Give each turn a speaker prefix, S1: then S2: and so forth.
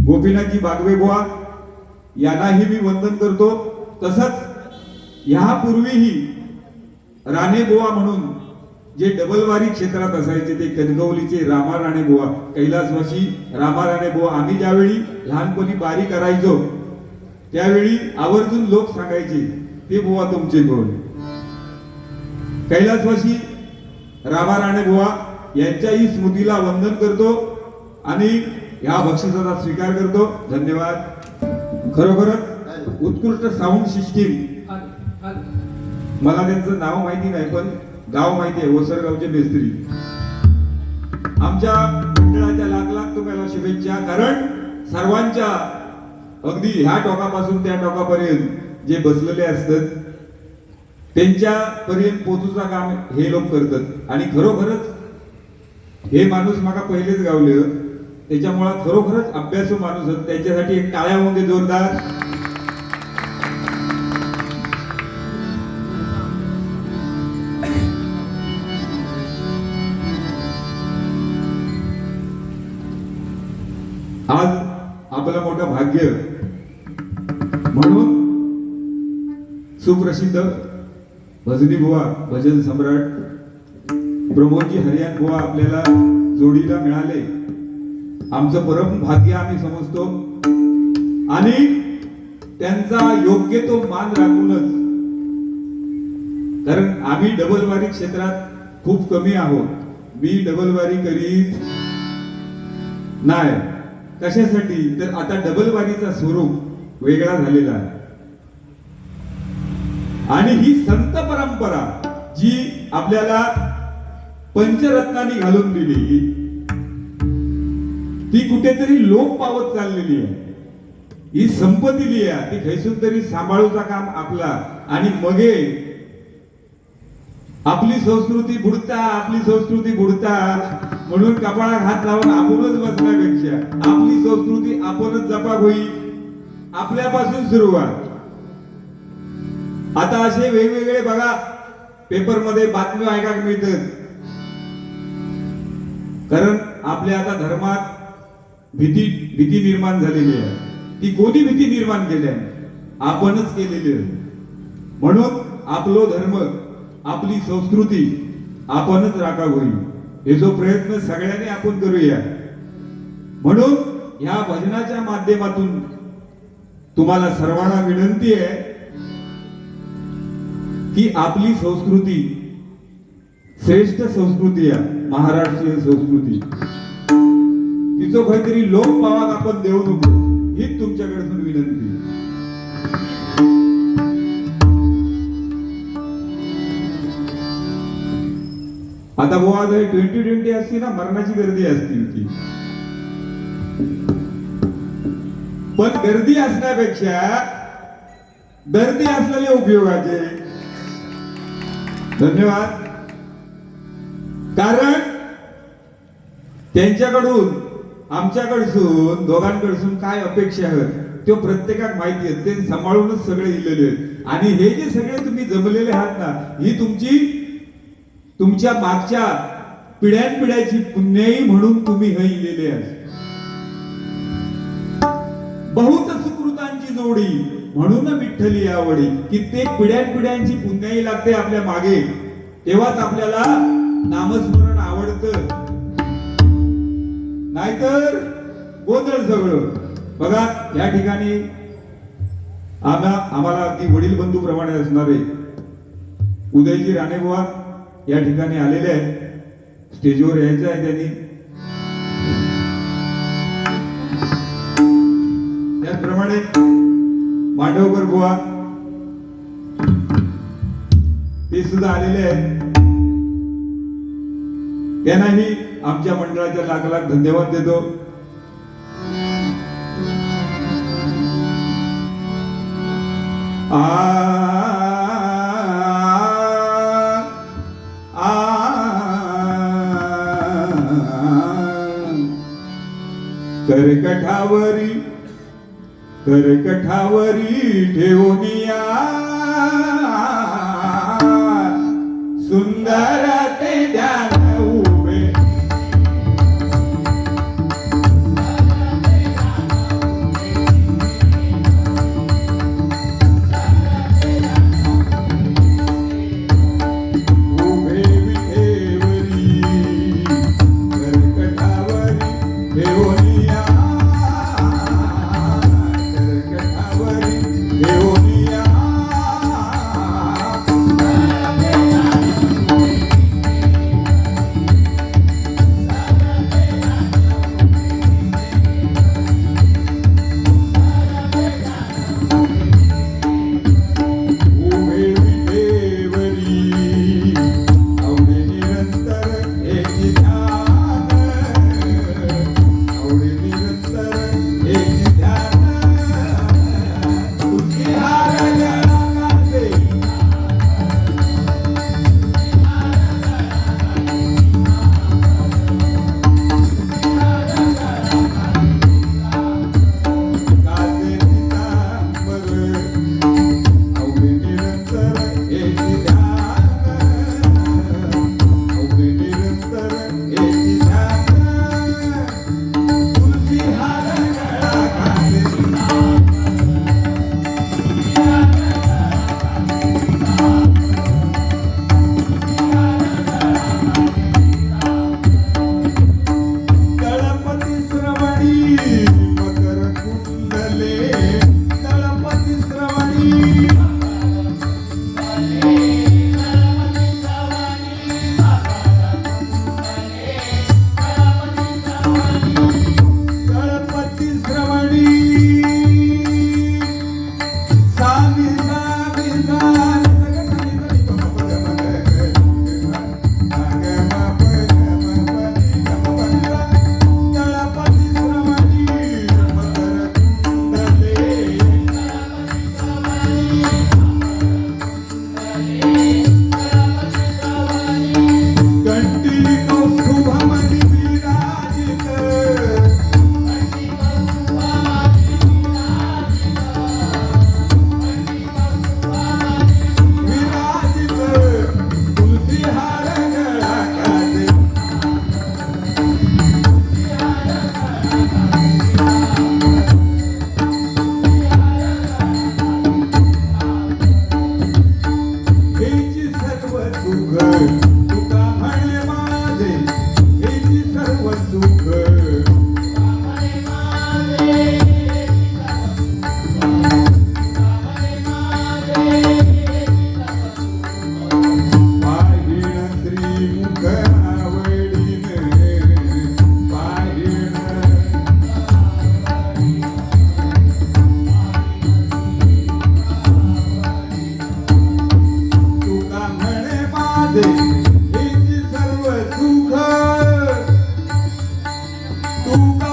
S1: गोपीनाथजी बागवे बुवा यांनाही मी वंदन करतो। तसंच यापूर्वीही राणे बुवा म्हणून जे डबलवारी क्षेत्रात असायचे ते कणकवलीचे रामा राणे बुवा, कैलासवासी रामा राणे बुवा, आम्ही ज्यावेळी लहानपणी बारी करायचो त्यावेळी आवर्जून लोक सांगायचे ते बुवा तुमचे कोण। कैलासवासी रामा राणे बुवा यांच्याही स्मृतीला वंदन करतो आणि या बक्षिसाचा स्वीकार करतो। धन्यवाद। खरोखरच उत्कृष्ट साऊंड सिस्टीम, मला त्यांचं नाव माहिती नाही पण गाव माहिती आहे, ओसरगावचे मेस्त्री। आमच्या मंडळाच्या लाख लाख तुम्हाला शुभेच्छा, कारण सर्वांच्या अगदी ह्या टोकापासून त्या टोकापर्यंत जे बसलेले असतात त्यांच्या पर्यंत पोहोचूचा काम हे लोक करतात। आणि खरोखरच हे माणूस मला पहिलेच गावले, त्याच्यामुळे खरोखरच अभ्यासू माणूस आहे, त्याच्यासाठी एक टाळ्या होऊन दे जोरदार। आज आपलं मोठं भाग्य म्हणून सुप्रसिद्ध भजनी बुवा, भजन सम्राट प्रमोदजी हरियान बुवा आपल्याला जोडीला मिळाले, आमचं परम भाग्य आम्ही समजतो। आणि त्यांचा योग्य तो मान राखूनच, कारण आम्ही डबलवारी क्षेत्रात खूप कमी आहोत, मी डबलवारी करीत नाही। कशासाठी तर आता डबलवारीचा स्वरूप वेगळा झालेला आहे आणि ही संत परंपरा जी आपल्याला पंचरत्नांनी घालून दिली ती कुठेतरी लोप पावत चाललेली आहे। ही संपत्ती लिया ती खैसून तरी सांभाळूचा काम आपला, आणि मगे आपली संस्कृती बुडता म्हणून कपाळात हात लावून आपणच बसण्यापेक्षा आपली संस्कृती आपणच जपा होई, आपल्यापासून सुरुवात। आता असे वेगवेगळे बघा पेपर मध्ये बातम्या ऐकायला मिळतात, कारण आपल्या आता धर्मात भीती निर्माण झालेली आहे। ती कोणी भीती निर्माण केली आहे? आपणच केलेली आहे। म्हणून आपलो धर्म, आपली संस्कृती आपणच राखावी, हे जो प्रयत्न सगळ्यांनी आपण करूया। म्हणून ह्या भजनाच्या माध्यमातून तुम्हाला सर्वांना विनंती आहे की आपली संस्कृती श्रेष्ठ संस्कृती आहे, महाराष्ट्रीय संस्कृती, तिचं काहीतरी लोक पावाक आपण देऊ नको, हीच तुमच्याकडून विनंती। आता बुवा 2020 असती ना, मरणाची गर्दी असती होती, पण गर्दी असण्यापेक्षा दर्दी असलेले उपयोगाचे। धन्यवाद। कारण त्यांच्याकडून आमच्याकडसून दोघांकडसून काय अपेक्षा आहेत ते प्रत्येकाक माहिती आहे, ते सांभाळूनच सगळे इलेले आहेत। आणि हे जे सगळे तुम्ही जमलेले आहात ना, ही तुमच्या मागच्या पिढ्यानपिढ्याची पुण्याई म्हणून तुम्ही हे इलेले आहात। बहुत सुकृतांची जोडी म्हणून विठ्ठली आवडी, कित्येक पिढ्यानपिढ्यांची पुण्याई लागते आपल्या मागे, तेव्हाच आपल्याला नामस्मरण आवडतं, नाहीतर गोंधळ सगळं। बघा या ठिकाणी आम्हाला अगदी वडील बंधू प्रमाणे असणारे उदयजी राणे बुवा या ठिकाणी आलेले आहेत, स्टेजवर यायचं आहे त्यांनी। त्याचप्रमाणे मांडवकर बुवा ते सुद्धा आलेले आहेत, त्यांनाही आमच्या मंडळाच्या लाख लाख धन्यवाद देतो। करकठावरी ठेवूनिया सुंदर ते ध्यान उभे देवनिया कर्कटावरी देवनिया उभे विटेवरी आवडे निरंतर एकी ध्यान आवडे निरंतर एकी ध्यान तुझी हारल्या कांदे कासे पितांबर आवडे निरंतर एकी ध्यान आवडे निरंतर एकी ध्यान तुझी हारल्या कांदे तळपती श्रवणी मकर कुंडले तळपती श्रवणी तळपती श्रवणी सामी सामी तळपती श्रवणी मकर कुंडले कंठी कौस्तुभमणि विराजित विराजित तुलसी हार गळा काजे हेची सर्व सुख तुका म्हणे माझे हेची सर्व सुख पाहिण श्रीमुख आवडीन पाहिण तुका म्हणे माझे हेची सर्व सुख तुका